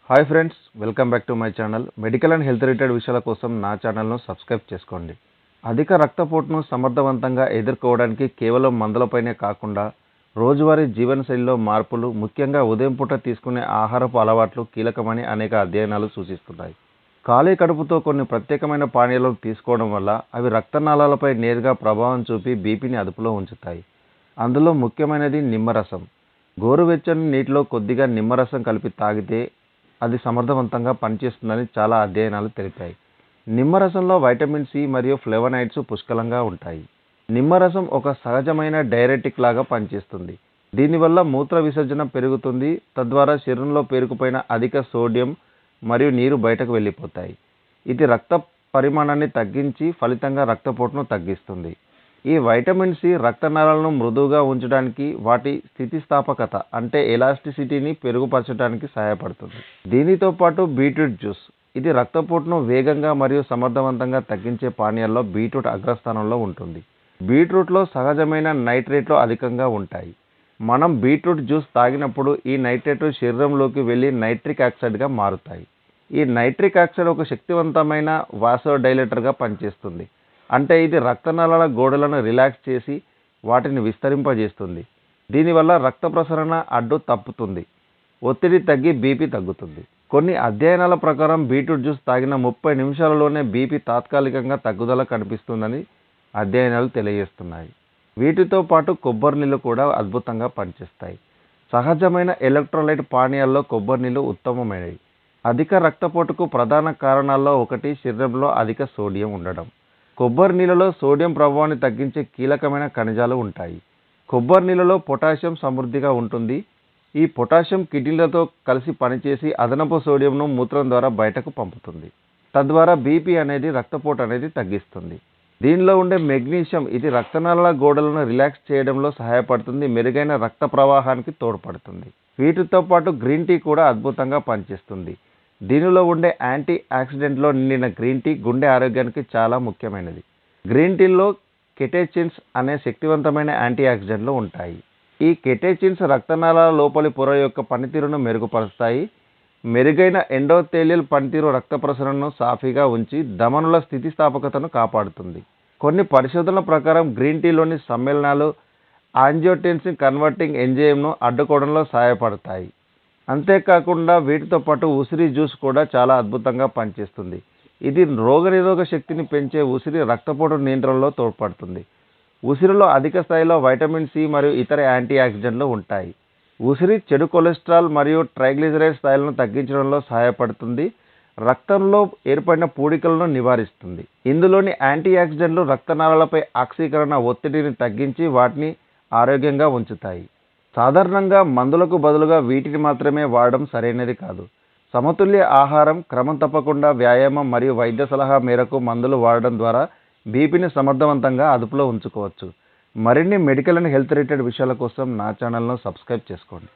Hi friends, welcome back to my channel. Medical and health related విషయాల కోసం నా ఛానల్ను సబ్స్క్రైబ్ చేసుకోండి. అధిక రక్తపోటును సమర్థవంతంగా ఎదుర్కోవడానికి కేవలం మందులపైనే కాకుండా రోజువారీ జీవనశైలిలో మార్పులు, ముఖ్యంగా ఉదయం పూట తీసుకునే ఆహారపు అలవాట్లు కీలకమని అనేక అధ్యయనాలు సూచిస్తున్నాయి. ఖాళీ కడుపుతో కొన్ని ప్రత్యేకమైన పానీయాలను తీసుకోవడం వల్ల అవి రక్తనాళాలపై నేరుగా ప్రభావం చూపి బీపీని అదుపులో ఉంచుతాయి. అందులో ముఖ్యమైనది నిమ్మరసం. గోరువెచ్చని నీటిలో కొద్దిగా నిమ్మరసం కలిపి తాగితే అది సమర్థవంతంగా పనిచేస్తుందని చాలా అధ్యయనాలు తెలిపాయి. నిమ్మరసంలో వైటమిన్ సి మరియు ఫ్లేవనాయిడ్స్ పుష్కలంగా ఉంటాయి. నిమ్మరసం ఒక సహజమైన డైరెటిక్ లాగా పనిచేస్తుంది. దీనివల్ల మూత్ర విసర్జన పెరుగుతుంది, తద్వారా శరీరంలో పేరుకుపోయిన అధిక సోడియం మరియు నీరు బయటకు వెళ్ళిపోతాయి. ఇది రక్త పరిమాణాన్ని తగ్గించి ఫలితంగా రక్తపోటును తగ్గిస్తుంది. ఈ వైటమిన్ సి రక్తనాళాలను మృదువుగా ఉంచడానికి, వాటి స్థితిస్థాపకత అంటే ఎలాస్టిసిటీని పెరుగుపరచడానికి సహాయపడుతుంది. దీనితో పాటు బీట్రూట్ జ్యూస్, ఇది రక్తపోటును వేగంగా మరియు సమర్థవంతంగా తగ్గించే పానీయాల్లో బీట్రూట్ అగ్రస్థానంలో ఉంటుంది. బీట్రూట్లో సహజమైన నైట్రేట్లు అధికంగా ఉంటాయి. మనం బీట్రూట్ జ్యూస్ తాగినప్పుడు ఈ నైట్రేట్లు శరీరంలోకి వెళ్ళి నైట్రిక్ ఆక్సైడ్గా మారుతాయి. ఈ నైట్రిక్ ఆక్సైడ్ ఒక శక్తివంతమైన వాసోడైలేటర్గా పనిచేస్తుంది. అంటే ఇది రక్తనాళాల గోడలను రిలాక్స్ చేసి వాటిని విస్తరింపజేస్తుంది. దీనివల్ల రక్త ప్రసరణ అడ్డు తప్పుతుంది, ఒత్తిడి తగ్గి బీపీ తగ్గుతుంది. కొన్ని అధ్యయనాల ప్రకారం బీట్రూట్ జ్యూస్ తాగిన 30 నిమిషాలలోనే బీపీ తాత్కాలికంగా తగ్గుదల కనిపిస్తుందని అధ్యయనాలు తెలియజేస్తున్నాయి. వీటితో పాటు కొబ్బరి నీళ్ళు కూడా అద్భుతంగా పనిచేస్తాయి. సహజమైన ఎలక్ట్రోలైట్ పానీయాల్లో కొబ్బరి నీళ్ళు ఉత్తమమైనవి. అధిక రక్తపోటుకు ప్రధాన కారణాల్లో ఒకటి శరీరంలో అధిక సోడియం ఉండడం. కొబ్బరి నీళ్ళలో సోడియం ప్రభావాన్ని తగ్గించే కీలకమైన ఖనిజాలు ఉంటాయి. కొబ్బరి నీళ్ళలో పొటాషియం సమృద్ధిగా ఉంటుంది. ఈ పొటాషియం కిడ్నీలతో కలిసి పనిచేసి అదనపు సోడియంను మూత్రం ద్వారా బయటకు పంపుతుంది. తద్వారా బీపీ అనేది, రక్తపోటు అనేది తగ్గిస్తుంది. దీనిలో ఉండే మెగ్నీషియం, ఇది రక్తనాళాల గోడలను రిలాక్స్ చేయడంలో సహాయపడుతుంది, మెరుగైన రక్త ప్రవాహానికి తోడ్పడుతుంది. వీటితో పాటు గ్రీన్ టీ కూడా అద్భుతంగా పనిచేస్తుంది. దీనిలో ఉండే యాంటీ ఆక్సిడెంట్లో నిండిన గ్రీన్ టీ గుండె ఆరోగ్యానికి చాలా ముఖ్యమైనది. గ్రీన్ టీలో కెటెచిన్స్ అనే శక్తివంతమైన యాంటీ ఆక్సిడెంట్లు ఉంటాయి. ఈ కెటెచిన్స్ రక్తనాళాల లోపలి పొర యొక్క పనితీరును మెరుగుపరుస్తాయి. మెరుగైన ఎండోథెలియల్ పనితీరు రక్త ప్రసరణను సాఫీగా ఉంచి ధమనుల స్థితిస్థాపకతను కాపాడుతుంది. కొన్ని పరిశోధనల ప్రకారం గ్రీన్ టీలోని సమ్మేళనాలు యాంజియోటెన్సిన్ కన్వర్టింగ్ ఎంజైమ్ను అడ్డుకోవడంలో సహాయపడతాయి. అంతేకాకుండా వీటితో పాటు ఉసిరి జ్యూస్ కూడా చాలా అద్భుతంగా పనిచేస్తుంది. ఇది రోగనిరోధక శక్తిని పెంచే ఉసిరి రక్తపోటు నియంత్రణలో తోడ్పడుతుంది. ఉసిరిలో అధిక స్థాయిలో వైటమిన్ సి మరియు ఇతర యాంటీ ఆక్సిడెంట్లు ఉంటాయి. ఉసిరి చెడు కొలెస్ట్రాల్ మరియు ట్రైగ్లిజరైడ్ స్థాయిలను తగ్గించడంలో సహాయపడుతుంది. రక్తంలో ఏర్పడిన పూడికలను నివారిస్తుంది. ఇందులోని యాంటీ ఆక్సిడెంట్లు రక్తనాళాలపై ఆక్సీకరణ ఒత్తిడిని తగ్గించి వాటిని ఆరోగ్యంగా ఉంచుతాయి. సాధారణంగా మందులకు బదులుగా వీటిని మాత్రమే వాడడం సరైనది కాదు. సమతుల్య ఆహారం, క్రమం తప్పకుండా వ్యాయామం మరియు వైద్య సలహా మేరకు మందులు వాడడం ద్వారా బీపీని సమర్థవంతంగా అదుపులో ఉంచుకోవచ్చు. మరిన్ని మెడికల్ అండ్ హెల్త్ రిలేటెడ్ విషయాల కోసం నా ఛానల్ను సబ్స్క్రైబ్ చేసుకోండి.